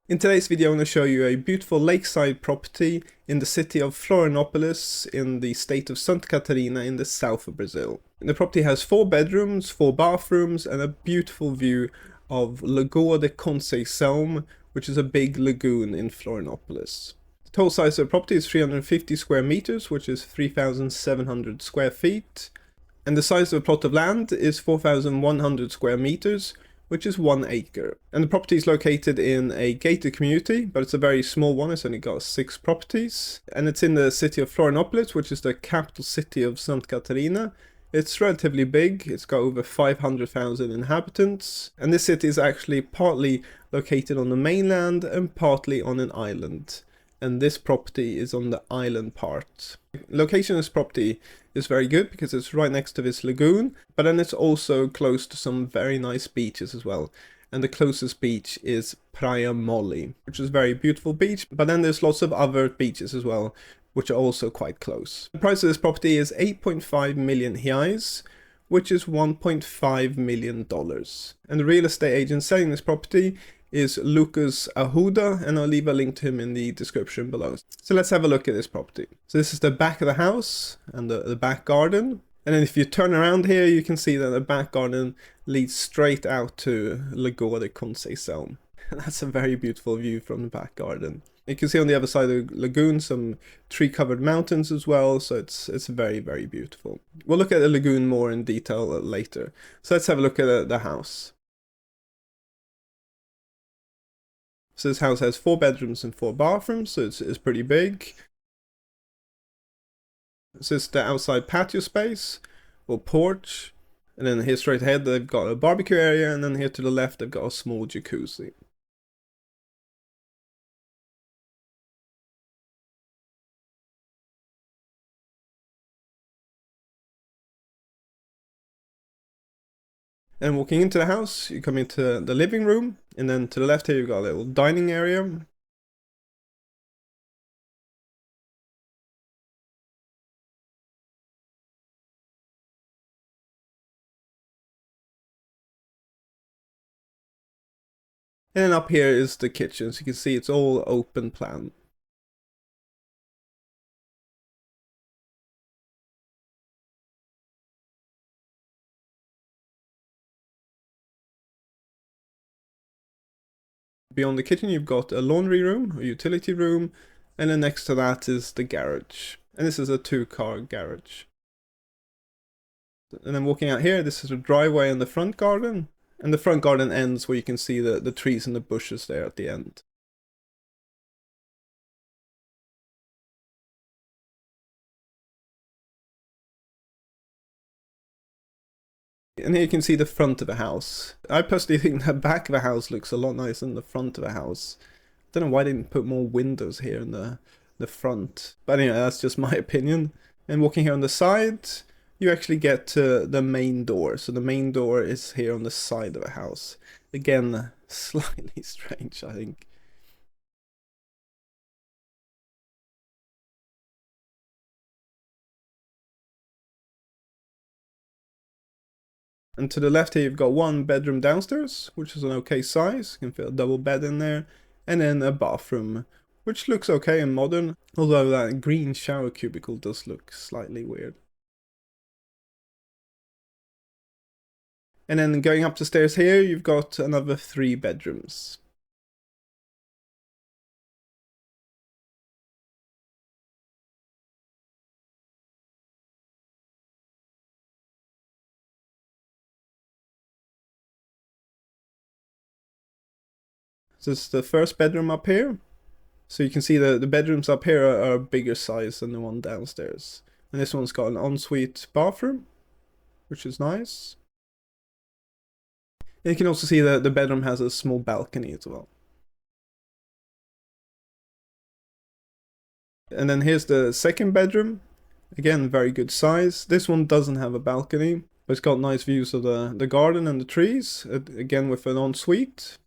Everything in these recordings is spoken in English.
In today's video, I'm going to show you a beautiful lakeside property in the city of Florianópolis in the state of Santa Catarina in the south of Brazil. The property has 4 bedrooms, 4 bathrooms, and a beautiful view of Lagoa de Conceição, which is a big lagoon in Florianópolis. The total size of the property is 350 square meters, which is 3,700 square feet. And the size of the plot of land is 4,100 square meters, which is 1 acre. And the property is located in a gated community, but it's a very small one. It's only got 6 properties. And it's in the city of Florianópolis, which is the capital city of Santa Catarina. It's relatively big. It's got over 500,000 inhabitants. And this city is actually partly located on the mainland and partly on an island. And this property is on the island part. Location of this property is very good because it's right next to this lagoon, but then it's also close to some very nice beaches as well. And the closest beach is Praia Mole, which is a very beautiful beach, but then there's lots of other beaches as well, which are also quite close. The price of this property is 8.5 million reais, which is $1.5 million. And the real estate agent selling this property is Lucas Arruda, and I'll leave a link to him in the description below. So let's have a look at this property. So this is the back of the house and the back garden. And then if you turn around here, you can see that the back garden leads straight out to Lagoa de Conceição. That's a very beautiful view from the back garden. You can see on the other side of the lagoon some tree-covered mountains as well, so it's very, very beautiful. We'll look at the lagoon more in detail later. So let's have a look at the house. So this house has 4 bedrooms and 4 bathrooms, so it's pretty big. This is the outside patio space, or porch. And then here straight ahead they've got a barbecue area, and then here to the left they've got a small jacuzzi. And walking into the house, you come into the living room, and then to the left here you've got a little dining area. And then up here is the kitchen, so you can see it's all open plan. Beyond the kitchen you've got a laundry room, a utility room, and then next to that is the garage. And this is a 2-car garage. And then walking out here, this is a driveway in the front garden. And the front garden ends where you can see the trees and the bushes there at the end. And here you can see the front of a house. I personally think the back of a house looks a lot nicer than the front of a house. I don't know why they didn't put more windows here in the front. But anyway, that's just my opinion. And walking here on the side, you actually get to the main door. So the main door is here on the side of a house. Again, slightly strange, I think. And to the left here, you've got 1 bedroom downstairs, which is an okay size. You can fit a double bed in there. And then a bathroom, which looks okay and modern. Although that green shower cubicle does look slightly weird. And then going up the stairs here, you've got another 3 bedrooms. So this is the first bedroom up here. So you can see the bedrooms up here are bigger size than the one downstairs. And this one's got an ensuite bathroom, which is nice. And you can also see that the bedroom has a small balcony as well. And then here's the second bedroom. Again, very good size. This one doesn't have a balcony, but it's got nice views of the garden and the trees. Again, with an ensuite.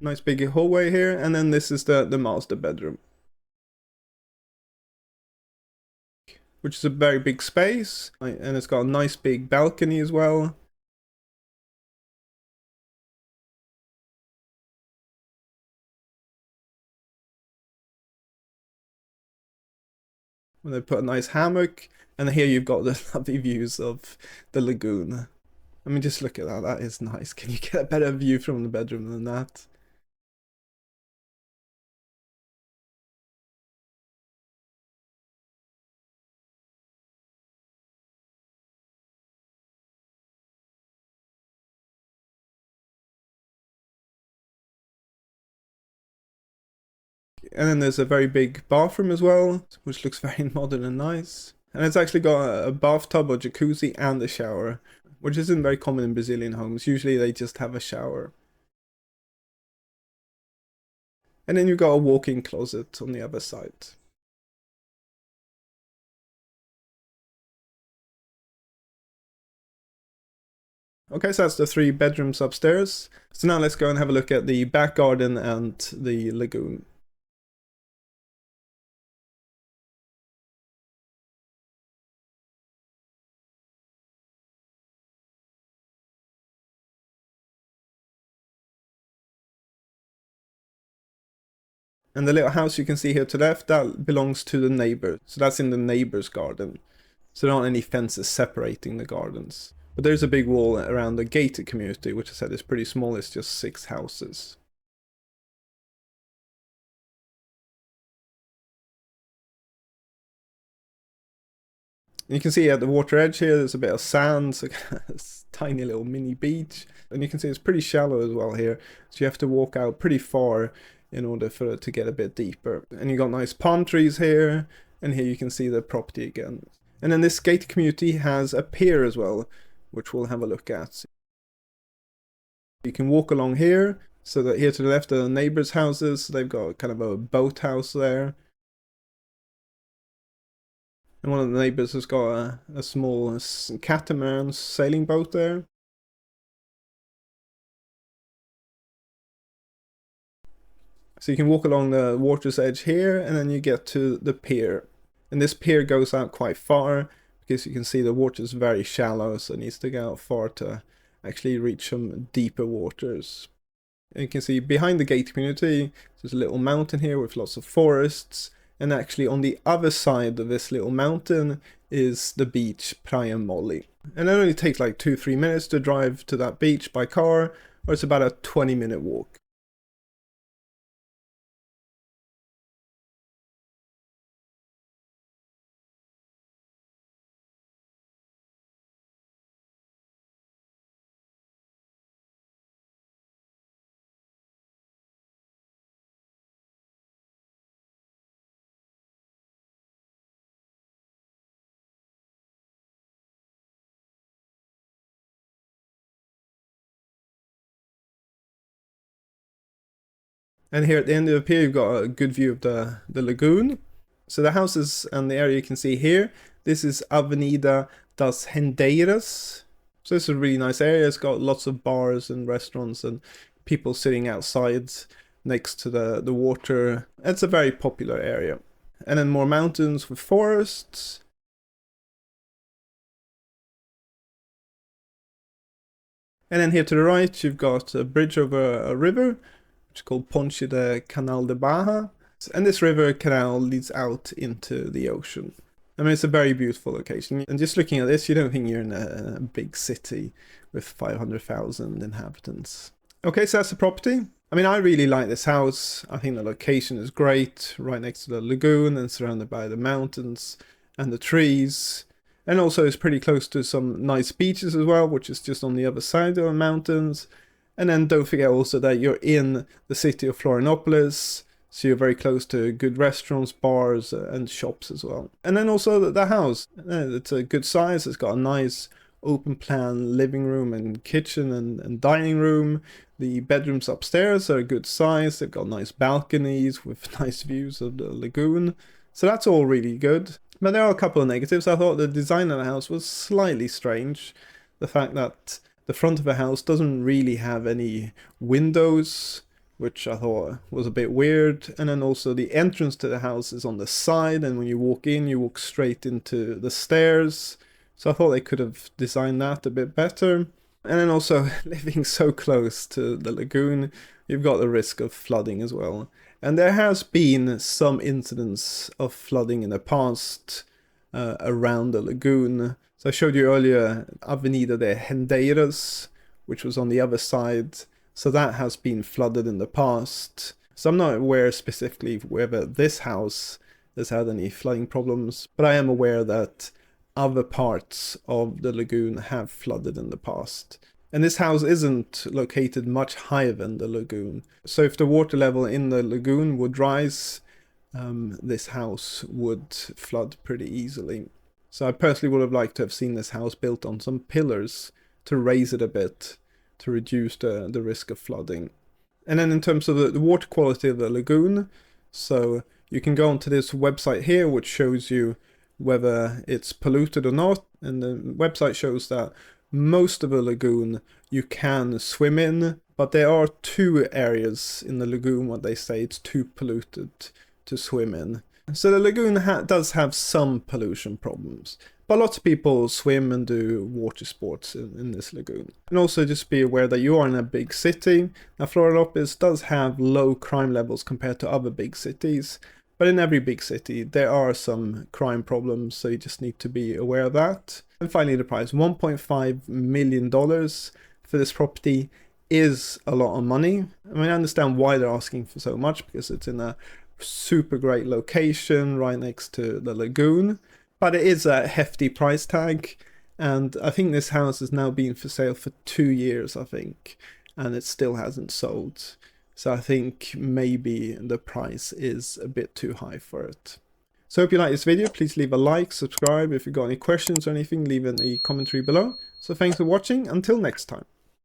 Nice big hallway here, and then this is the master bedroom. which is a very big space, and it's got a nice big balcony as well. And they put a nice hammock, and here you've got the lovely views of the lagoon. I mean, just look at that, that is nice. Can you get a better view from the bedroom than that? And then there's a very big bathroom as well, which looks very modern and nice. And it's actually got a bathtub or jacuzzi and a shower, which isn't very common in Brazilian homes. Usually they just have a shower. And then you've got a walk-in closet on the other side. Okay, so that's the 3 bedrooms upstairs. So now let's go and have a look at the back garden and the lagoon. And the little house you can see here to the left, that belongs to the neighbor. So that's in the neighbor's garden. So there aren't any fences separating the gardens. But there's a big wall around the gated community, which I said is pretty small, it's just 6 houses. And you can see at the water edge here, there's a bit of sand, so it's a tiny little mini beach. And you can see it's pretty shallow as well here, so you have to walk out pretty far in order for it to get a bit deeper. And you got nice palm trees here, and here you can see the property again. And then this gated community has a pier as well, which we'll have a look at. You can walk along here, so that here to the left are the neighbors' houses. They've got kind of a boathouse there. And one of the neighbors has got a small catamaran sailing boat there. So you can walk along the water's edge here, and then you get to the pier. And this pier goes out quite far, because you can see the water is very shallow, so it needs to go out far to actually reach some deeper waters. And you can see behind the gate community, there's a little mountain here with lots of forests. And actually on the other side of this little mountain is the beach Praia Mole. And it only takes like 2-3 minutes to drive to that beach by car, or it's about a 20-minute walk. And here at the end of the pier, you've got a good view of the lagoon. So the houses and the area you can see here, this is Avenida das Rendeiras. So this is a really nice area. It's got lots of bars and restaurants and people sitting outside next to the water. It's a very popular area. And then more mountains with forests. And then here to the right, you've got a bridge over a river, which is called Ponte de Canal de Barra. And this river canal leads out into the ocean. I mean, it's a very beautiful location. And just looking at this, you don't think you're in a big city with 500,000 inhabitants. Okay, so that's the property. I mean, I really like this house. I think the location is great, right next to the lagoon and surrounded by the mountains and the trees. And also it's pretty close to some nice beaches as well, which is just on the other side of the mountains. And then don't forget also that you're in the city of Florianópolis, so you're very close to good restaurants, bars, and shops as well. And then also the house, it's a good size. It's got a nice open plan living room and kitchen and dining room. The bedrooms upstairs are a good size. They've got nice balconies with nice views of the lagoon. So that's all really good. But there are a couple of negatives. I thought the design of the house was slightly strange. The fact that the front of the house doesn't really have any windows. which I thought was a bit weird. And then also the entrance to the house is on the side, and when you walk in, you walk straight into the stairs. So I thought they could have designed that a bit better. And then also, living so close to the lagoon, you've got the risk of flooding as well. And there has been some incidents of flooding in the past around the lagoon. So I showed you earlier Avenida de Hendeiras, which was on the other side. So that has been flooded in the past. So I'm not aware specifically whether this house has had any flooding problems, but I am aware that other parts of the lagoon have flooded in the past. And this house isn't located much higher than the lagoon. So if the water level in the lagoon would rise, this house would flood pretty easily. So I personally would have liked to have seen this house built on some pillars to raise it a bit, to reduce the risk of flooding. And then in terms of the water quality of the lagoon, so you can go onto this website here, which shows you whether it's polluted or not. And the website shows that most of the lagoon you can swim in, but there are 2 areas in the lagoon where they say it's too polluted to swim in. So the lagoon does have some pollution problems, but lots of people swim and do water sports in this lagoon. And also just be aware that you are in a big city. Now Florianópolis does have low crime levels compared to other big cities, but in every big city there are some crime problems, so you just need to be aware of that. And finally the price, $1.5 million for this property is a lot of money. I mean, I understand why they're asking for so much, because it's in a super great location right next to the lagoon. But it is a hefty price tag, and I think this house has now been for sale for 2 years, I think, and it still hasn't sold. So I think maybe the price is a bit too high for it. So hope you like this video. Please leave a like, subscribe. If you've got any questions or anything, leave it in the commentary below. So thanks for watching. Until next time.